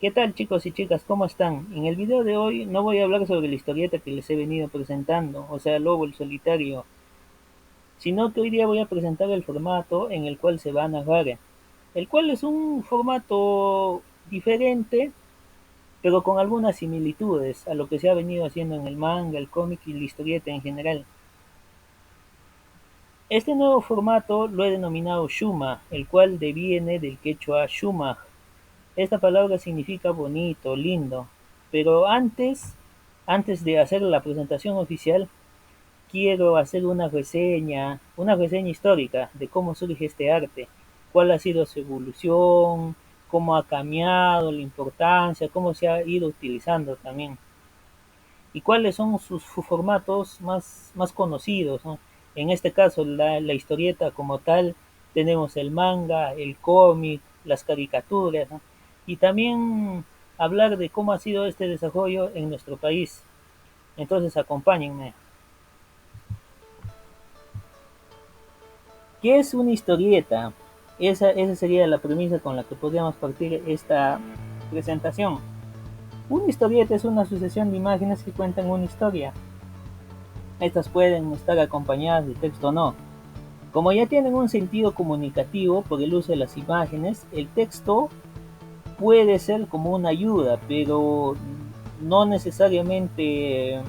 ¿Qué tal chicos y chicas? ¿Cómo están? En el video de hoy no voy a hablar sobre la historieta que les he venido presentando, o sea, Lobo el Solitario, sino que hoy día voy a presentar el formato en el cual se va a narrar, el cual es un formato diferente, pero con algunas similitudes a lo que se ha venido haciendo en el manga, el cómic y la historieta en general. Este nuevo formato lo he denominado Shuma, el cual deviene del quechua Shumaj. Esta palabra significa bonito, lindo, pero antes de hacer la presentación oficial, quiero hacer una reseña histórica de cómo surge este arte, cuál ha sido su evolución, cómo ha cambiado, la importancia, cómo se ha ido utilizando también, y cuáles son sus formatos más conocidos, ¿no? En este caso, la historieta como tal, tenemos el manga, el cómic, las caricaturas, ¿no? Y también hablar de cómo ha sido este desarrollo en nuestro país. Entonces, acompáñenme. ¿Qué es una historieta? Esa sería la premisa con la que podríamos partir esta presentación. Una historieta es una sucesión de imágenes que cuentan una historia. Estas pueden estar acompañadas de texto o no. Como ya tienen un sentido comunicativo por el uso de las imágenes, el texto puede ser como una ayuda, pero no necesariamente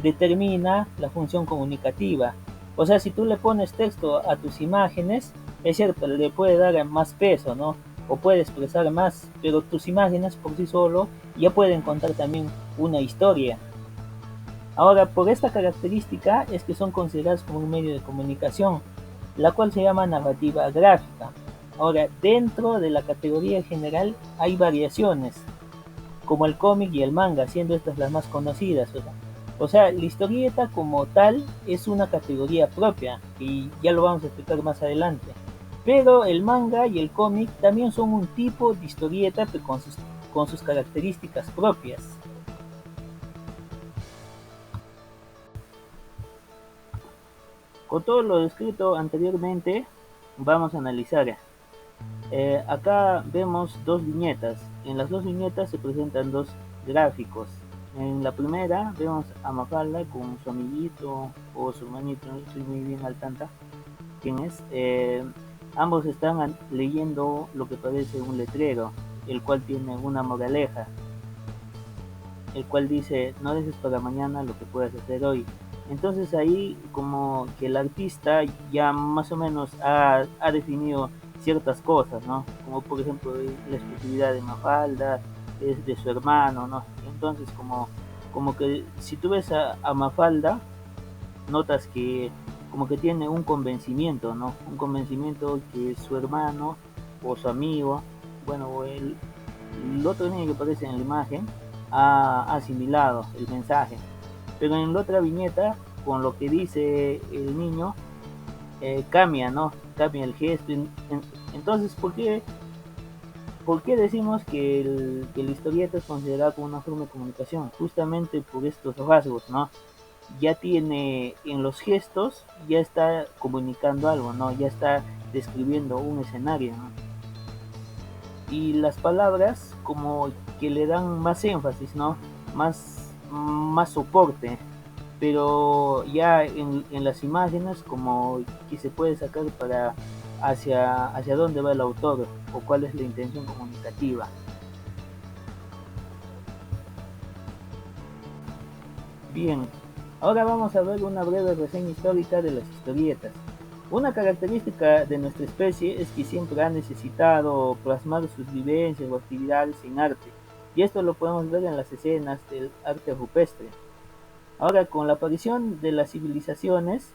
determina la función comunicativa. O sea, si tú le pones texto a tus imágenes, es cierto, le puede dar más peso, ¿no? O puede expresar más, pero tus imágenes por sí solo ya pueden contar también una historia. Ahora, por esta característica es que son consideradas como un medio de comunicación, la cual se llama narrativa gráfica. Ahora, dentro de la categoría general hay variaciones, como el cómic y el manga, siendo estas las más conocidas. O sea, la historieta como tal es una categoría propia, y ya lo vamos a explicar más adelante. Pero el manga y el cómic también son un tipo de historieta con sus características propias. Con todo lo descrito anteriormente, vamos a analizar. Acá vemos dos viñetas. En las dos viñetas se presentan dos gráficos. En la primera vemos a Mafalda con su amiguito o su hermanito, no estoy muy bien al tanto quién es. Ambos están leyendo lo que parece un letrero, el cual tiene una moraleja, el cual dice, no dejes para mañana lo que puedas hacer hoy. Entonces ahí como que el artista ya más o menos ha definido ciertas cosas, ¿no? Como por ejemplo la exclusividad de Mafalda, es de su hermano, ¿no? Entonces como que si tú ves a Mafalda, notas que como que tiene un convencimiento, ¿no? Un convencimiento que su hermano o su amigo, bueno, el otro niño que aparece en la imagen, ha asimilado el mensaje. Pero en la otra viñeta, con lo que dice el niño, cambia, ¿no? Cambia el gesto. Entonces, por qué decimos que la historieta es considerada como una forma de comunicación? Justamente por estos rasgos, ¿no? Ya tiene en los gestos, ya está comunicando algo, ¿no? Ya está describiendo un escenario, ¿no? Y las palabras como que le dan más énfasis, ¿no? Más soporte, pero ya en las imágenes como que se puede sacar para hacia dónde va el autor o cuál es la intención comunicativa. Bien, ahora vamos a ver una breve reseña histórica de las historietas. Una característica de nuestra especie es que siempre ha necesitado plasmar sus vivencias o actividades en arte, y esto lo podemos ver en las escenas del arte rupestre. Ahora, con la aparición de las civilizaciones,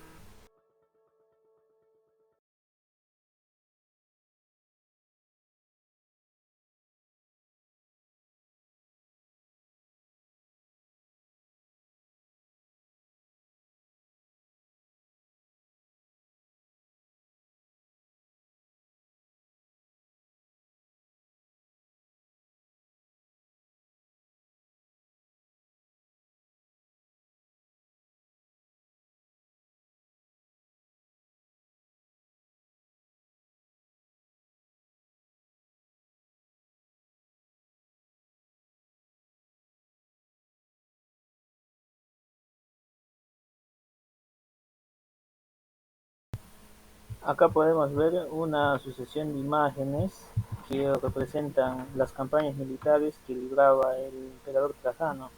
Acá podemos ver una sucesión de imágenes que representan las campañas militares que libraba el emperador Trajano.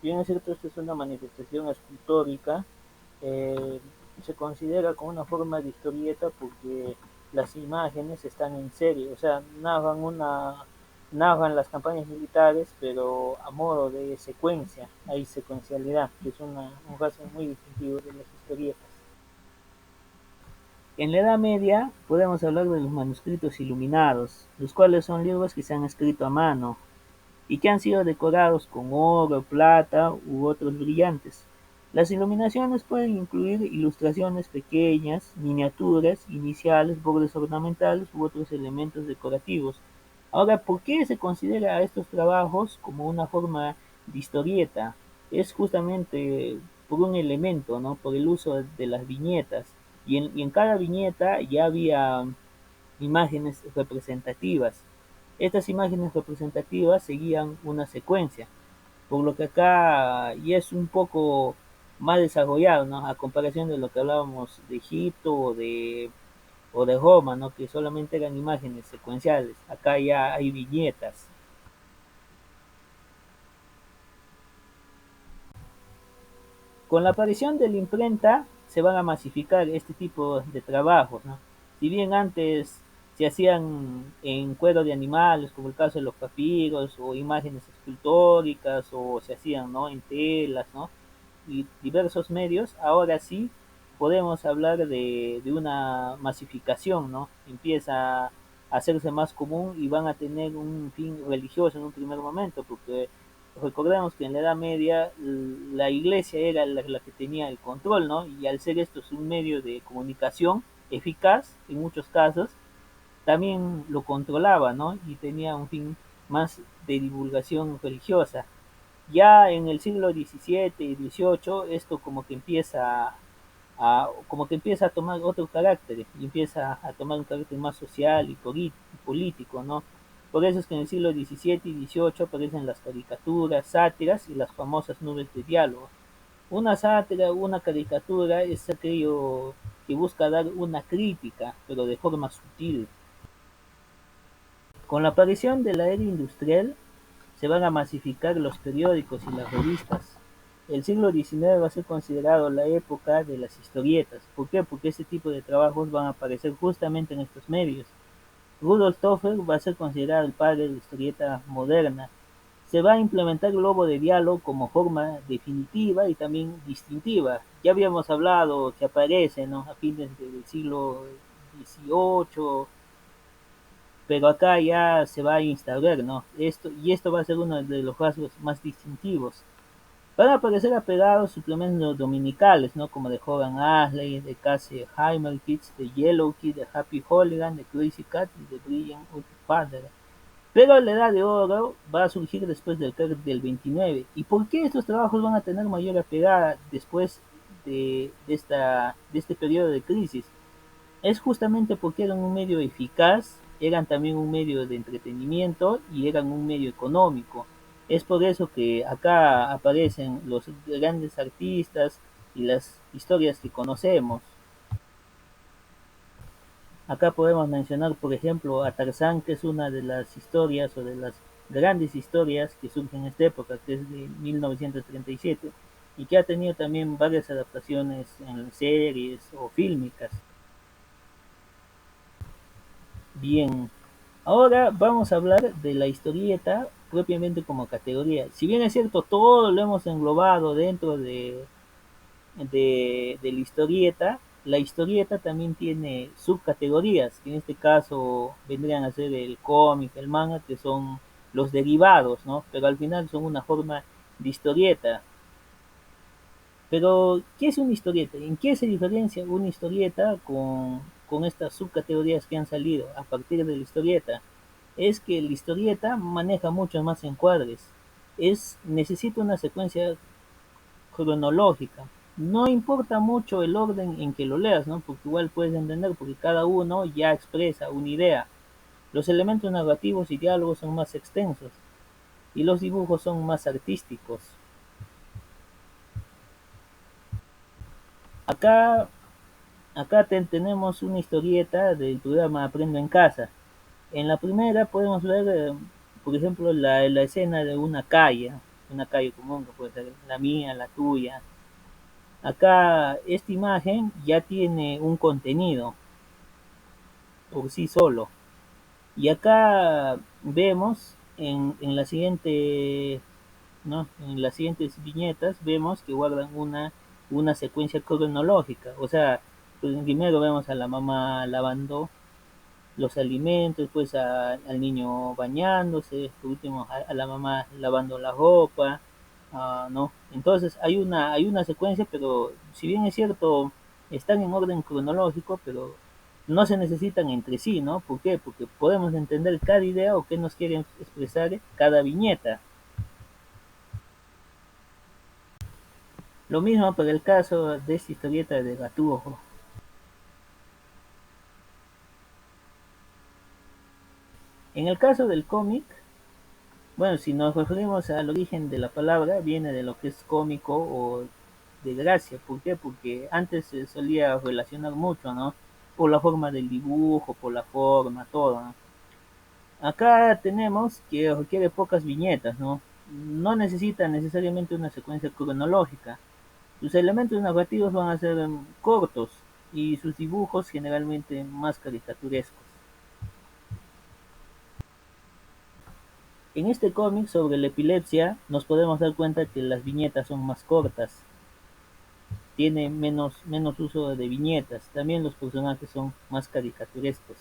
Bien es cierto, esta es una manifestación escultórica, eh, se considera como una forma de historieta porque las imágenes están en serie, o sea, narran las campañas militares, pero a modo de secuencia, hay secuencialidad, que es un rasgo muy distintivo de las historietas. En la Edad Media podemos hablar de los manuscritos iluminados, los cuales son libros que se han escrito a mano y que han sido decorados con oro, plata u otros brillantes. Las iluminaciones pueden incluir ilustraciones pequeñas, miniaturas, iniciales, bordes ornamentales u otros elementos decorativos. Ahora, ¿por qué se considera a estos trabajos como una forma de historieta? Es justamente por un elemento, ¿no? Por el uso de las viñetas. Y en cada viñeta ya había imágenes representativas. Estas imágenes representativas seguían una secuencia, por lo que acá ya es un poco más desarrollado, ¿no? A comparación de lo que hablábamos de Egipto o de Roma, ¿no? Que solamente eran imágenes secuenciales. Acá ya hay viñetas. Con la aparición de la imprenta se van a masificar este tipo de trabajos, ¿no? Si bien antes se hacían en cuero de animales, como el caso de los papiros, o imágenes escultóricas, o se hacían, ¿no? En telas, ¿no? Y diversos medios, ahora sí podemos hablar de una masificación, ¿no? Empieza a hacerse más común y van a tener un fin religioso en un primer momento, porque recordemos que en la Edad Media la iglesia era la que tenía el control, ¿no? Y al ser esto es un medio de comunicación eficaz en muchos casos, también lo controlaba, ¿no? Y tenía un fin más de divulgación religiosa. Ya en el siglo XVII y XVIII esto como que empieza a tomar otro carácter y empieza a tomar un carácter más social y político, ¿no? Por eso es que en el siglo XVII y XVIII aparecen las caricaturas, sátiras y las famosas nubes de diálogo. Una sátira, una caricatura es aquello que busca dar una crítica, pero de forma sutil. Con la aparición de la era industrial, se van a masificar los periódicos y las revistas. El siglo XIX va a ser considerado la época de las historietas. ¿Por qué? Porque este tipo de trabajos van a aparecer justamente en estos medios. Rudolf Toffler va a ser considerado el padre de la historieta moderna. Se va a implementar el globo de diálogo como forma definitiva y también distintiva. Ya habíamos hablado que aparece, ¿no? A fines del siglo XVIII, pero acá ya se va a instaurar, ¿no? Esto va a ser uno de los rasgos más distintivos. Van a aparecer apegados suplementos dominicales, ¿no? Como de Hogan Ashley, de Cassie Heimerkitz, de Yellow Kid, de Happy Hooligan, de Crazy Cat y de Brilliant Father. Pero la edad de oro va a surgir después del crack del 29. ¿Y por qué estos trabajos van a tener mayor apegada después de este periodo de crisis? Es justamente porque eran un medio eficaz, eran también un medio de entretenimiento y eran un medio económico. Es por eso que acá aparecen los grandes artistas y las historias que conocemos. Acá podemos mencionar, por ejemplo, a Tarzán, que es una de las historias o de las grandes historias que surgen en esta época, que es de 1937, y que ha tenido también varias adaptaciones en series o fílmicas. Bien, ahora vamos a hablar de la historieta propiamente como categoría. Si bien es cierto, todo lo hemos englobado dentro de la historieta también tiene subcategorías, que en este caso vendrían a ser el cómic, el manga, que son los derivados, ¿no? Pero al final son una forma de historieta. Pero, ¿qué es una historieta? ¿En qué se diferencia una historieta con estas subcategorías que han salido a partir de la historieta? Es que la historieta maneja mucho más encuadres. Necesita una secuencia cronológica. No importa mucho el orden en que lo leas, ¿no? Porque igual puedes entender, porque cada uno ya expresa una idea. Los elementos narrativos y diálogos son más extensos y los dibujos son más artísticos. Acá Acá tenemos una historieta del programa Aprendo en Casa. En la primera podemos ver, por ejemplo, la escena de una calle común que puede ser la mía, la tuya. Acá esta imagen ya tiene un contenido por sí solo. Y acá vemos en la siguiente, ¿no? En las siguientes viñetas vemos que guardan una secuencia cronológica. O sea, primero vemos a la mamá lavando los alimentos, pues al niño bañándose, por último a la mamá lavando la ropa, ¿no? Entonces hay una secuencia, pero si bien es cierto, están en orden cronológico, pero no se necesitan entre sí, ¿no? ¿Por qué? Porque podemos entender cada idea o qué nos quieren expresar cada viñeta. Lo mismo para el caso de esta historieta de Gaturro. En el caso del cómic, bueno, si nos referimos al origen de la palabra, viene de lo que es cómico o de gracia. ¿Por qué? Porque antes se solía relacionar mucho, ¿no? Por la forma del dibujo, por la forma, todo, ¿no? Acá tenemos que requiere pocas viñetas, ¿no? No necesita necesariamente una secuencia cronológica. Sus elementos narrativos van a ser cortos y sus dibujos generalmente más caricaturescos. En este cómic sobre la epilepsia nos podemos dar cuenta que las viñetas son más cortas, tiene menos uso de viñetas, también los personajes son más caricaturescos.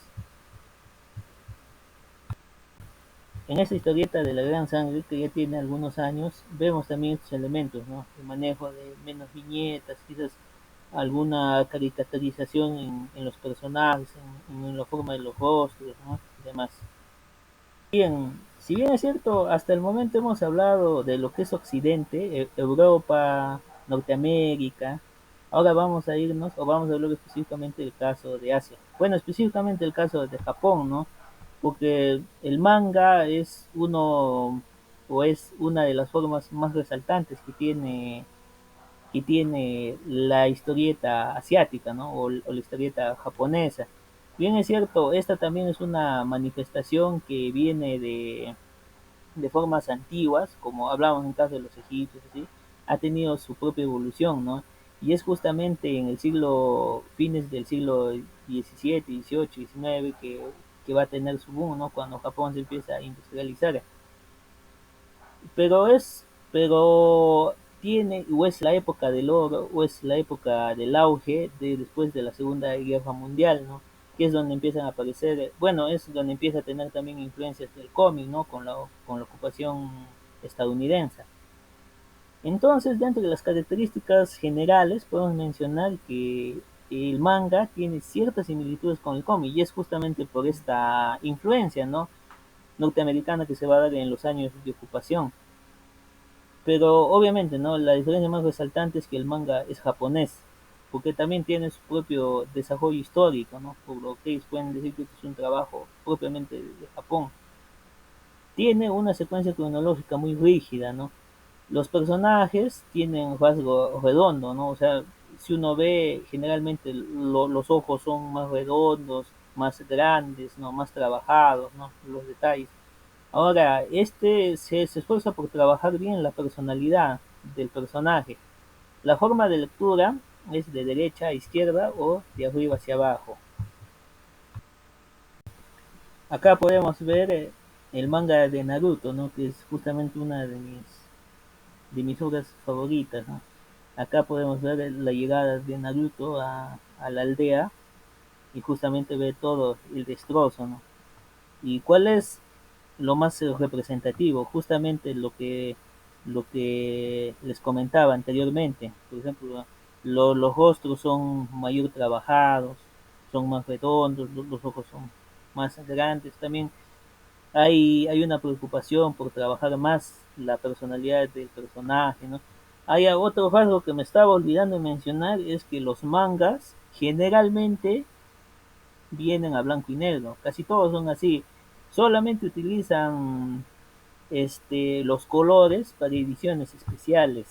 En esta historieta de la Gran Sangre, que ya tiene algunos años, vemos también estos elementos, ¿no? El manejo de menos viñetas, quizás alguna caricaturización en los personajes, en la forma de los rostros, ¿no? Y demás. Bien, si bien es cierto, hasta el momento hemos hablado de lo que es Occidente, Europa, Norteamérica, ahora vamos a irnos, o vamos a hablar específicamente del caso de Asia. Bueno, específicamente el caso de Japón, ¿no? Porque el manga es uno, o es una de las formas más resaltantes que tiene la historieta asiática, ¿no? O la historieta japonesa. Bien es cierto, esta también es una manifestación que viene de formas antiguas, como hablamos en el caso de los egipcios, así, ha tenido su propia evolución, ¿no? Y es justamente en el siglo, fines del siglo XVII, XVIII, XIX, que va a tener su boom, ¿no? Cuando Japón se empieza a industrializar. Pero tiene, o es la época del oro, o es la época del auge de después de la Segunda Guerra Mundial, ¿no? Que es donde empiezan a aparecer, bueno, es donde empieza a tener también influencias del cómic, ¿no? Con la ocupación estadounidense. Entonces, dentro de las características generales, podemos mencionar que el manga tiene ciertas similitudes con el cómic, y es justamente por esta influencia, ¿no? Norteamericana que se va a dar en los años de ocupación. Pero obviamente, ¿no? La diferencia más resaltante es que el manga es japonés, porque también tiene su propio desarrollo histórico, ¿no? Por lo que ellos pueden decir que este es un trabajo propiamente de Japón. Tiene una secuencia cronológica muy rígida, ¿no? Los personajes tienen rasgo redondo, ¿no? O sea, si uno ve, generalmente los ojos son más redondos, más grandes, ¿no? Más trabajados, ¿no? Los detalles. Ahora, se esfuerza por trabajar bien la personalidad del personaje. La forma de lectura es de derecha a izquierda o de arriba hacia abajo. Acá podemos ver el manga de Naruto, ¿no? Que es justamente una de mis obras favoritas, ¿no? Acá podemos ver la llegada de Naruto a la aldea y justamente ver todo el destrozo, ¿no? ¿Y cuál es lo más representativo? Justamente lo que les comentaba anteriormente. Por ejemplo, los rostros son mayor trabajados, son más redondos, los ojos son más grandes. También hay una preocupación por trabajar más la personalidad del personaje, ¿no? Hay otro rasgo que me estaba olvidando de mencionar, es que los mangas generalmente vienen a blanco y negro, casi todos son así, solamente utilizan los colores para ediciones especiales.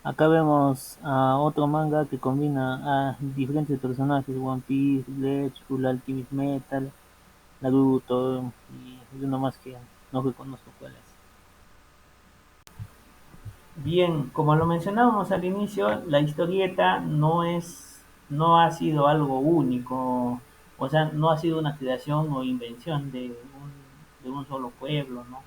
Acá vemos a otro manga que combina a diferentes personajes, One Piece, Bleach, Full Alchemist Metal, Naruto y uno más que no reconozco cuál es. Bien, como lo mencionábamos al inicio, la historieta no ha sido algo único, o sea, no ha sido una creación o invención de un solo pueblo, ¿no?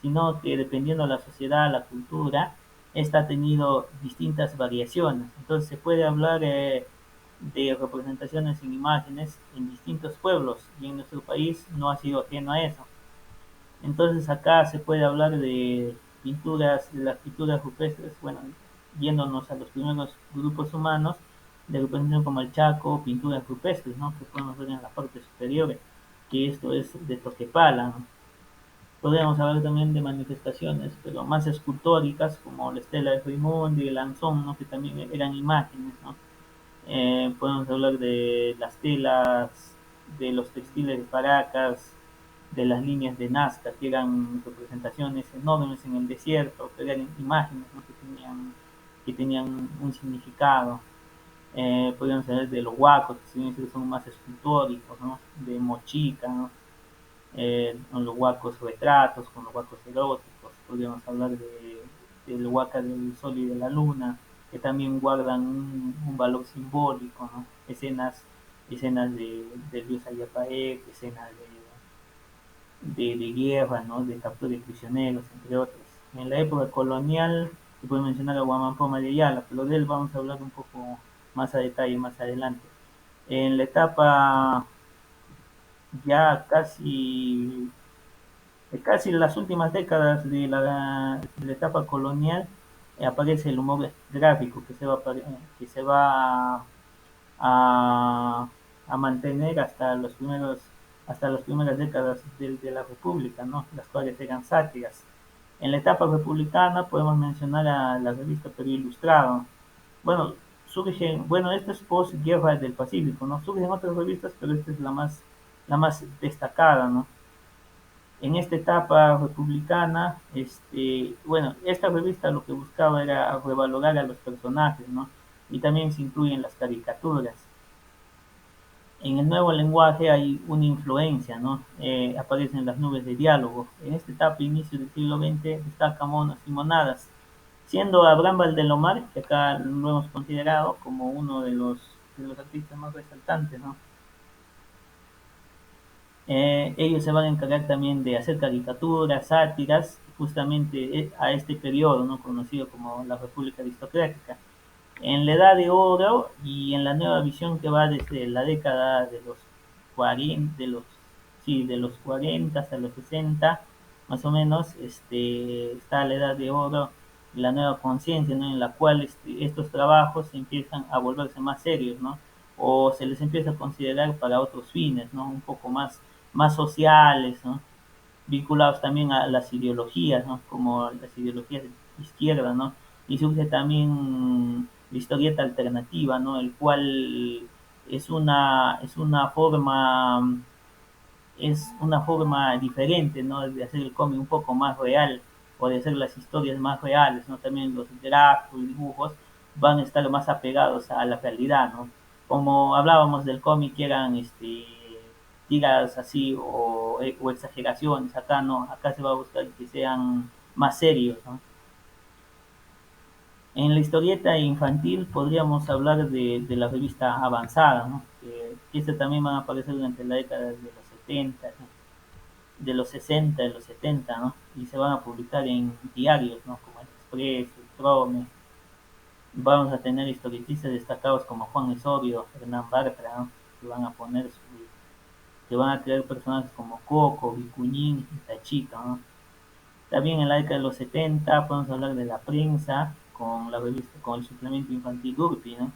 Sino que dependiendo de la sociedad, la cultura, esta ha tenido distintas variaciones. Entonces se puede hablar de representaciones en imágenes en distintos pueblos y en nuestro país no ha sido ajeno a eso. Entonces acá se puede hablar de pinturas, de las pinturas rupestres, bueno, yéndonos a los primeros grupos humanos de representación como el Chaco, pinturas rupestres, ¿no? Que podemos ver en la parte superior, que esto es de Toquepala, ¿no? Podríamos hablar también de manifestaciones, pero más escultóricas, como la estela de Frimundi y el Anzón, ¿no? Que también eran imágenes, ¿no? Podemos hablar de las telas, de los textiles de Paracas, de las líneas de Nazca, que eran representaciones enormes en el desierto, que eran imágenes, ¿no? Que tenían un significado. Podríamos hablar de los huacos, que son más escultóricos, ¿no? De Mochica, ¿no? Con los huacos retratos, con los huacos eróticos, podríamos hablar del huaca del sol y de la luna, que también guardan un valor simbólico, ¿no? Escenas del dios Ayapaek, escenas de guerra, ¿no? De captura de prisioneros, entre otros. En la época colonial se puede mencionar a Huamampoma de Ayala, pero de él vamos a hablar un poco más a detalle más adelante. En la etapa ya casi en las últimas décadas de la etapa colonial aparece el humor gráfico que se va a, a mantener hasta las primeras décadas de la República, ¿no? Las cuales eran sátiras. En la etapa republicana podemos mencionar a la revista Perú Ilustrado. Bueno, esta es post-guerra del Pacífico, ¿no? Surgen otras revistas, pero esta es la más destacada, ¿no? En esta etapa republicana, bueno, esta revista lo que buscaba era revalorar a los personajes, ¿no? Y también se incluyen las caricaturas. En el nuevo lenguaje hay una influencia, ¿no? Aparecen las nubes de diálogo. En esta etapa, inicio del siglo XX, destaca Monas y Monadas, siendo Abraham Valdelomar, que acá lo hemos considerado como uno de los artistas más resaltantes, ¿no? Ellos se van a encargar también de hacer caricaturas, sátiras, justamente a este periodo, ¿no? Conocido como la República Aristocrática. En la Edad de Oro y en la nueva visión que va desde la década de los 40, sí, de los 40 hasta los 60, más o menos, está la Edad de Oro y la nueva conciencia, ¿no? En la cual estos trabajos empiezan a volverse más serios, ¿no? O se les empieza a considerar para otros fines, ¿no? Un poco más sociales, ¿no? Vinculados también a las ideologías, ¿no? Como las ideologías de izquierda, ¿no? Y surge también la historieta alternativa, ¿no? El cual es una forma diferente, ¿no? De hacer el cómic un poco más real o de hacer las historias más reales, ¿no? También los gráficos y dibujos van a estar más apegados a la realidad, ¿no? Como hablábamos del cómic que eran tiras así o exageraciones, acá no, acá se va a buscar que sean más serios, ¿no? En la historieta infantil podríamos hablar de la revista Avanzada, ¿no? Que esta también van a aparecer durante la década de los 70, ¿no? De los 60, de los 70, ¿no? Y se van a publicar en diarios, ¿no? Como el Expreso, el Trome. Vamos a tener historietistas destacados como Juan Osorio, Hernán Bartra, ¿no? Que van a que van a crear personajes como Coco, Vicuñín y Tachito, ¿no? También en la década de los 70 podemos hablar de la prensa con la revista, con el suplemento infantil Urpi, ¿no?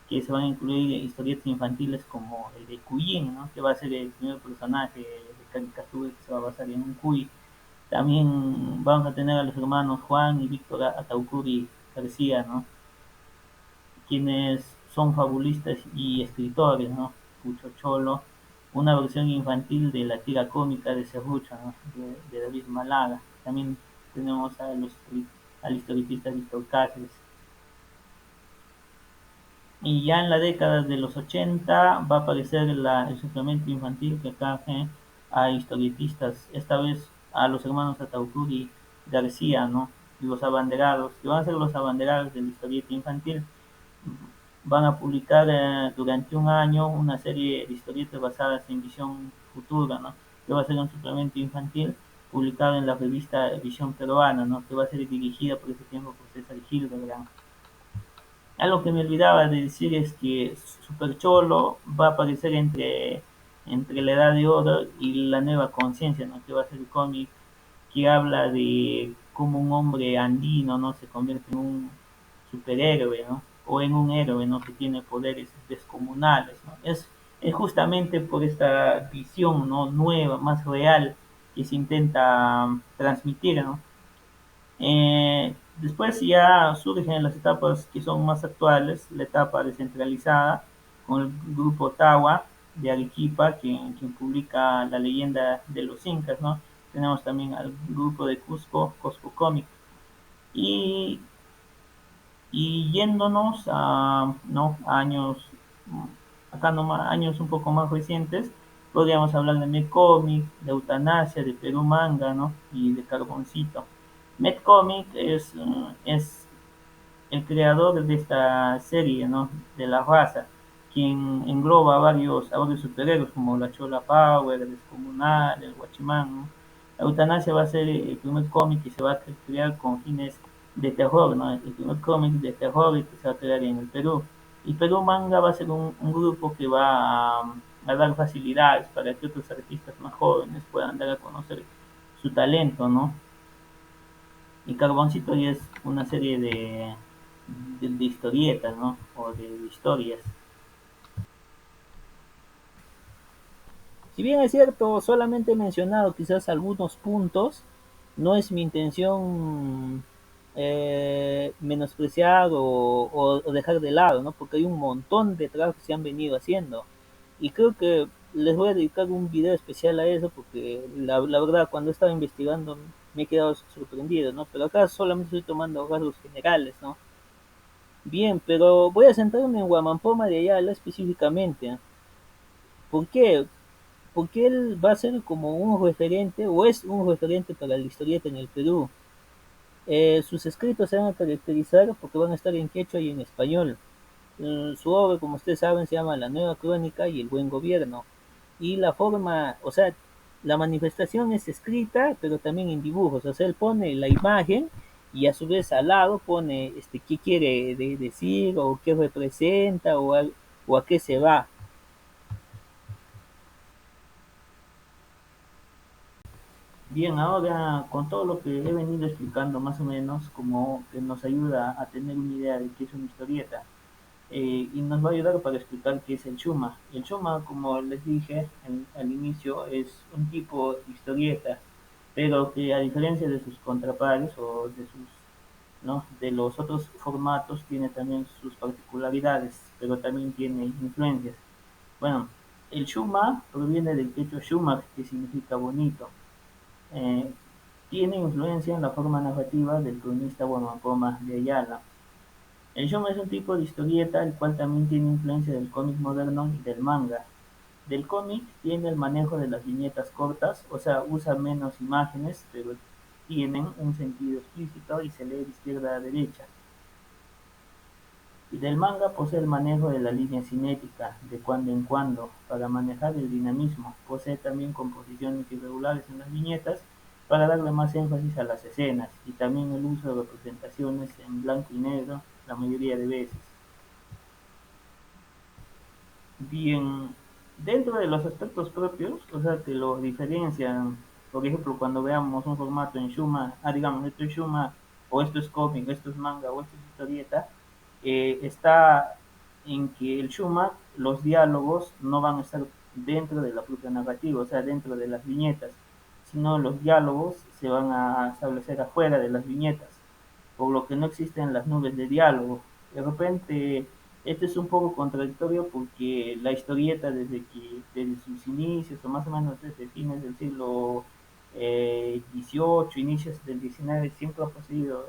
Que se van a incluir historietas infantiles como el de Cuyin, ¿no? Que va a ser el primer personaje de caricatura que se va a basar en un cuy. También vamos a tener a los hermanos Juan y Víctor Ataucuri García, ¿no? Quienes son fabulistas y escritores, ¿no? Pucho Cholo, una versión infantil de la tira cómica de Serrucho, ¿no? De David Malaga. También tenemos al historietista Víctor Cáceres. Y ya en la década de los 80 va a aparecer el suplemento infantil que acá a historietistas, esta vez a los hermanos Atauturi García, ¿no? Los abanderados, que van a ser los abanderados de la historieta infantil. Van a publicar durante un año una serie de historietas basadas en visión futura, ¿no? Que va a ser un suplemento infantil publicado en la revista Visión Peruana, ¿no? Que va a ser dirigida por ese tiempo por César Hildebrand. Algo que me olvidaba de decir es que Super Cholo va a aparecer entre la Edad de Oro y la Nueva Conciencia, ¿no? Que va a ser el cómic que habla de cómo un hombre andino, ¿no? Se convierte en un superhéroe, ¿no? O en un héroe, ¿no? Que tiene poderes descomunales, ¿no? Es justamente por esta visión, ¿no? Nueva, más real, que se intenta transmitir, ¿no? Después ya surgen las etapas que son más actuales, la etapa descentralizada, con el grupo Ottawa de Arequipa, quien publica la leyenda de los incas, ¿no? Tenemos también al grupo de Cusco, Cusco Comic. Y, y yéndonos a, ¿no? años, acá nomás, años un poco más recientes, podríamos hablar de Medcomic, de Eutanasia, de Perú Manga, ¿no? Y de Carboncito. Medcomic es el creador de esta serie, ¿no? De la raza, quien engloba a varios superhéroes como la Chola Power, el Descomunal, el Guachimán, ¿no? La Eutanasia va a ser el primer cómic que se va a crear con fines de terror, ¿no? El primer cómic de terror que se va a crear en el Perú. Y Perú Manga va a ser un grupo que va a dar facilidades para que otros artistas más jóvenes puedan dar a conocer su talento, ¿no? Y Carboncito ya es una serie de historietas, ¿no? O de historias. Si bien es cierto, solamente he mencionado quizás algunos puntos, no es mi intención menospreciar o dejar de lado, ¿no? Porque hay un montón de trabajos que se han venido haciendo. Y creo que les voy a dedicar un video especial a eso porque la verdad cuando estaba investigando me he quedado sorprendido, ¿no? Pero acá solamente estoy tomando rasgos generales, ¿no? Bien, pero voy a centrarme en Guamampoma de Ayala específicamente, ¿eh? ¿Por qué? Porque él va a ser como un referente o es un referente para la historieta en el Perú. Sus escritos se van a caracterizar porque van a estar en quechua y en español. Su obra, como ustedes saben, se llama La Nueva Crónica y El Buen Gobierno. Y la forma, o sea, la manifestación es escrita, pero también en dibujos. O sea, él pone la imagen y a su vez al lado pone qué quiere decir o qué representa o a qué se va. Bien, ahora con todo lo que he venido explicando más o menos, como que nos ayuda a tener una idea de qué es una historieta, y nos va a ayudar para explicar qué es el Shuma. El Shuma, como les dije al inicio, es un tipo de historieta, pero que a diferencia de sus contrapares o de sus, ¿no? de los otros formatos, tiene también sus particularidades, pero también tiene influencias. Bueno, el Shuma proviene del quechua Shumak, que significa bonito. Eh, Tiene influencia en la forma narrativa del cronista Guamapoma de Ayala. El shonen es un tipo de historieta el cual también tiene influencia del cómic moderno y del manga. Del cómic tiene el manejo de las viñetas cortas, o sea, usa menos imágenes, pero tienen un sentido explícito y se lee de izquierda a derecha. Y del manga posee el manejo de la línea cinética, de cuando en cuando, para manejar el dinamismo. Posee también composiciones irregulares en las viñetas para darle más énfasis a las escenas y también el uso de representaciones en blanco y negro la mayoría de veces. Bien, dentro de los aspectos propios, o sea, que lo diferencian, por ejemplo, cuando veamos un formato en Shuma, digamos, esto es Shuma, o esto es cómic, esto es manga, o esto es historieta, está en que el Shuma, los diálogos no van a estar dentro de la propia narrativa, o sea, dentro de las viñetas, sino los diálogos se van a establecer afuera de las viñetas, por lo que no existen las nubes de diálogo. De repente, esto es un poco contradictorio porque la historieta desde sus inicios, o más o menos desde fines del siglo XVIII, inicios del XIX, siempre ha poseído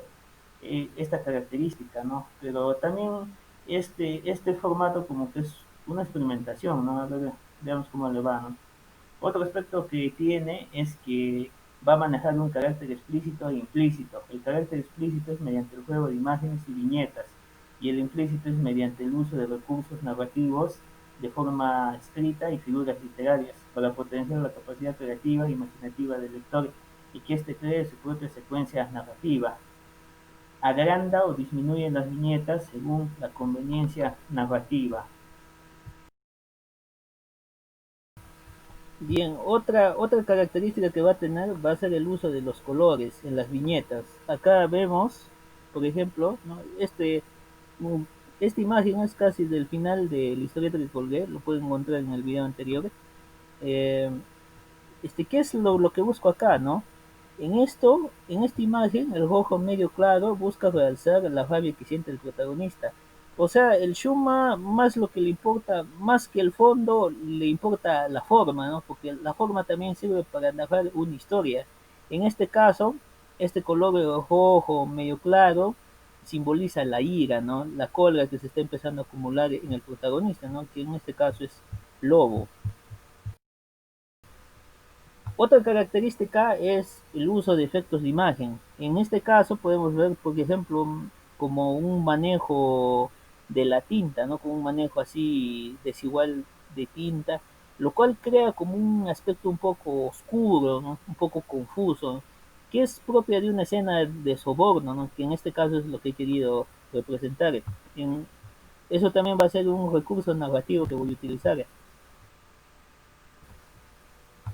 esta característica, ¿no? Pero también este formato como que es una experimentación, ¿no? A ver, veamos cómo le va, ¿no? Otro aspecto que tiene es que va a manejar un carácter explícito e implícito. El carácter explícito es mediante el juego de imágenes y viñetas, y el implícito es mediante el uso de recursos narrativos de forma escrita y figuras literarias para potenciar la capacidad creativa e imaginativa del lector y que éste cree su propia secuencia narrativa. Agranda o disminuye las viñetas según la conveniencia narrativa. Bien, otra característica que va a tener va a ser el uso de los colores en las viñetas. Acá vemos, por ejemplo, ¿no? Mm, esta imagen es casi del final de la historieta que colgué, lo pueden encontrar en el video anterior. Eh, ¿Qué es lo que busco acá, no? En esta imagen, el rojo medio claro busca realzar la rabia que siente el protagonista. O sea, el Shuma más lo que le importa, más que el fondo, le importa la forma, ¿no? Porque la forma también sirve para narrar una historia. En este caso, este color rojo medio claro simboliza la ira, ¿no? La cólera que se está empezando a acumular en el protagonista, ¿no? Que en este caso es Lobo. Otra característica es el uso de efectos de imagen. En este caso podemos ver, por ejemplo, como un manejo de la tinta, ¿no? Como un manejo así desigual de tinta, lo cual crea como un aspecto un poco oscuro, ¿no? Un poco confuso, que es propia de una escena de soborno, ¿no? Que en este caso es lo que he querido representar. Eso también va a ser un recurso narrativo que voy a utilizar.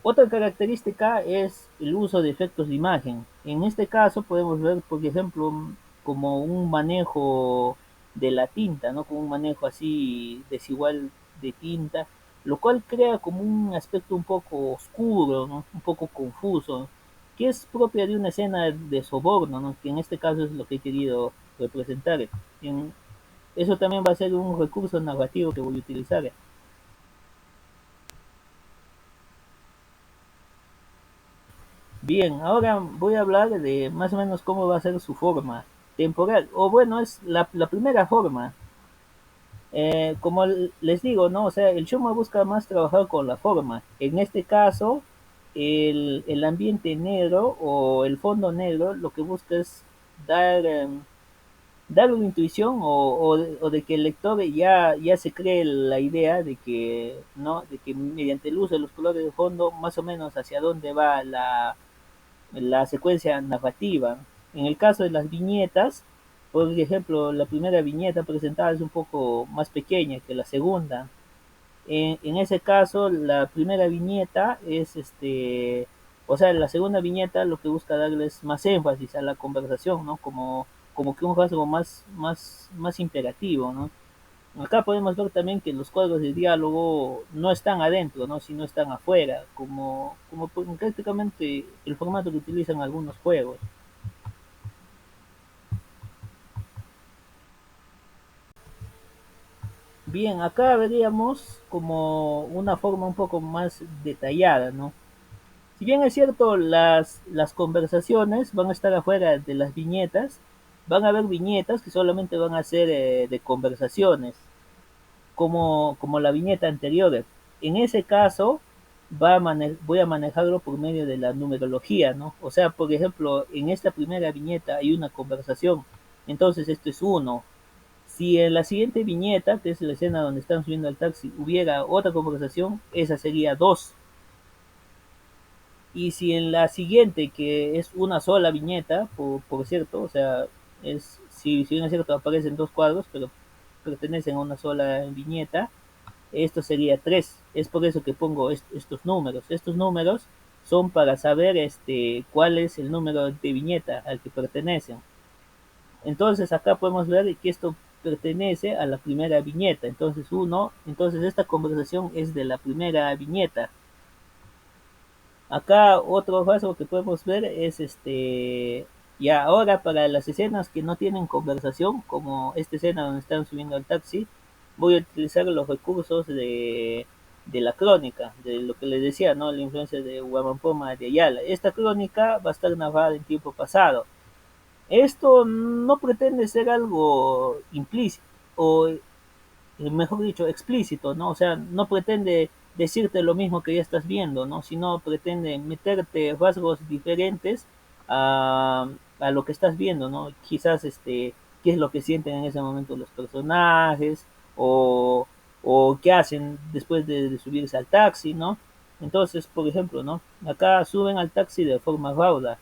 Otra característica es el uso de efectos de imagen. En este caso podemos ver, por ejemplo, como un manejo de la tinta, ¿no? Como un manejo así desigual de tinta, lo cual crea como un aspecto un poco oscuro, ¿no? Un poco confuso, que es propia de una escena de soborno, ¿no? Que en este caso es lo que he querido representar. Eso también va a ser un recurso narrativo que voy a utilizar. Bien, ahora voy a hablar de más o menos cómo va a ser su forma temporal, o bueno, es la primera forma. Como les digo, ¿no? O sea, el Shoma busca más trabajar con la forma. En este caso, el ambiente negro o el fondo negro lo que busca es dar, dar una intuición o de que el lector ya se cree la idea de que, ¿no? De que mediante el uso de los colores de fondo, más o menos hacia dónde va la secuencia narrativa. En el caso de las viñetas, por ejemplo, la primera viñeta presentada es un poco más pequeña que la segunda. En ese caso, la primera viñeta es o sea, la segunda viñeta lo que busca darles más énfasis a la conversación, ¿no? Como que un rasgo más imperativo, ¿no? Acá podemos ver también que los cuadros de diálogo no están adentro, ¿no? Sino están afuera, como prácticamente el formato que utilizan algunos juegos. Bien, acá veríamos como una forma un poco más detallada, ¿no? Si bien es cierto, las conversaciones van a estar afuera de las viñetas, van a haber viñetas que solamente van a ser de conversaciones, como la viñeta anterior. En ese caso, voy a manejarlo por medio de la numerología, ¿no? O sea, por ejemplo, en esta primera viñeta hay una conversación, entonces esto es uno. Si en la siguiente viñeta, que es la escena donde están subiendo al taxi, hubiera otra conversación, esa sería dos. Y si en la siguiente, que es una sola viñeta, por cierto, o sea, si bien es cierto, aparecen dos cuadros, pero pertenecen a una sola viñeta, esto sería 3. Es por eso que pongo estos números. Estos números son para saber cuál es el número de viñeta al que pertenecen. Entonces acá podemos ver que esto pertenece a la primera viñeta. Entonces esta conversación es de la primera viñeta. Acá otro rasgo que podemos ver es ya ahora para las escenas que no tienen conversación, como esta escena donde están subiendo al taxi, voy a utilizar los recursos de la crónica, de lo que les decía, ¿no? La influencia de Huamampoma de Ayala. Esta crónica va a estar narrada en tiempo pasado. Esto no pretende ser algo implícito, o mejor dicho, explícito, ¿no? O sea, no pretende decirte lo mismo que ya estás viendo, ¿no? Sino pretende meterte rasgos diferentes a lo que estás viendo, ¿no? Quizás, qué es lo que sienten en ese momento los personajes, o, o qué hacen después de subirse al taxi, ¿no? Entonces, por ejemplo, ¿no? Acá suben al taxi de forma rauda.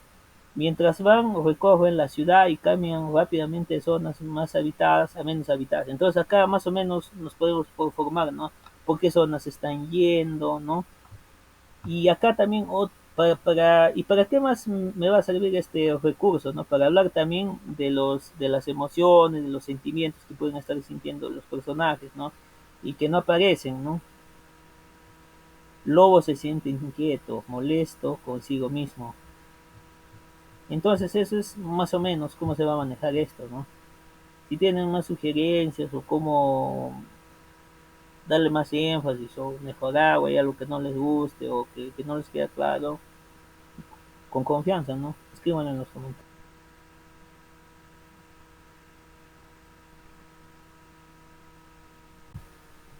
Mientras van, recorren la ciudad y cambian rápidamente de zonas más habitadas a menos habitadas. Entonces acá más o menos nos podemos formar, ¿no? Por qué zonas están yendo, ¿no? Y acá también, ¿y para qué más me va a servir este recurso, ¿no? Para hablar también de las emociones, de los sentimientos que pueden estar sintiendo los personajes, ¿no? Y que no aparecen, ¿no? Lobo se siente inquieto, molesto consigo mismo. Entonces eso es más o menos cómo se va a manejar esto, ¿no? Si tienen más sugerencias o cómo darle más énfasis o mejorar o hay algo que no les guste o que no les queda claro, con confianza, ¿no? Escriban en los comentarios.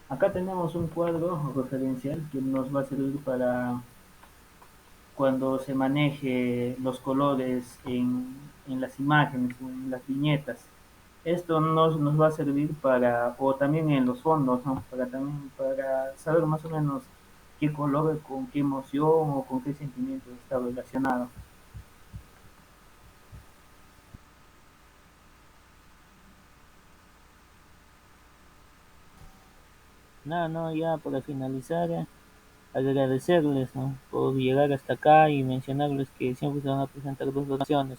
Acá tenemos un cuadro referencial que nos va a servir para cuando se maneje los colores en las imágenes, en las viñetas. Esto nos va a servir para, o también en los fondos, ¿no? Para saber más o menos qué color, con qué emoción o con qué sentimiento está relacionado. Nada, no, ya para finalizar, agradecerles, ¿no? Por llegar hasta acá y mencionarles que siempre se van a presentar dos versiones,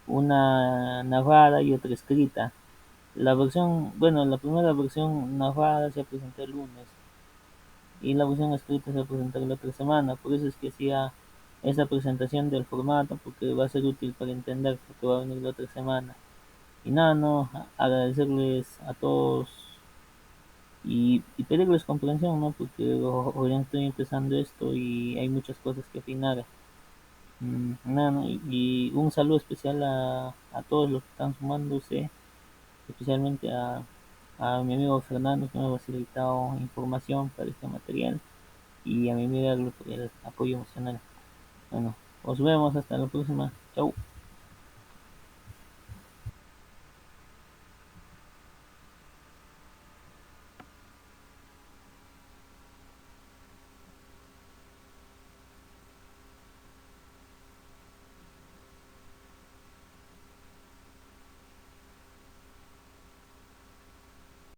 una narrada y otra escrita. La versión, bueno, la primera versión narrada se presentó el lunes y la versión escrita se presentará la otra semana. Por eso es que hacía esa presentación del formato, porque va a ser útil para entender lo que va a venir la otra semana. Y nada, no, agradecerles a todos y pedirles comprensión, ¿no? Porque hoy estoy empezando esto y hay muchas cosas que afinar. Nada, ¿no? Y un saludo especial a todos los que están sumándose, especialmente a mi amigo Fernando que me ha facilitado información para este material y a mi amiga por el apoyo emocional. Bueno, nos vemos hasta la próxima. Chau.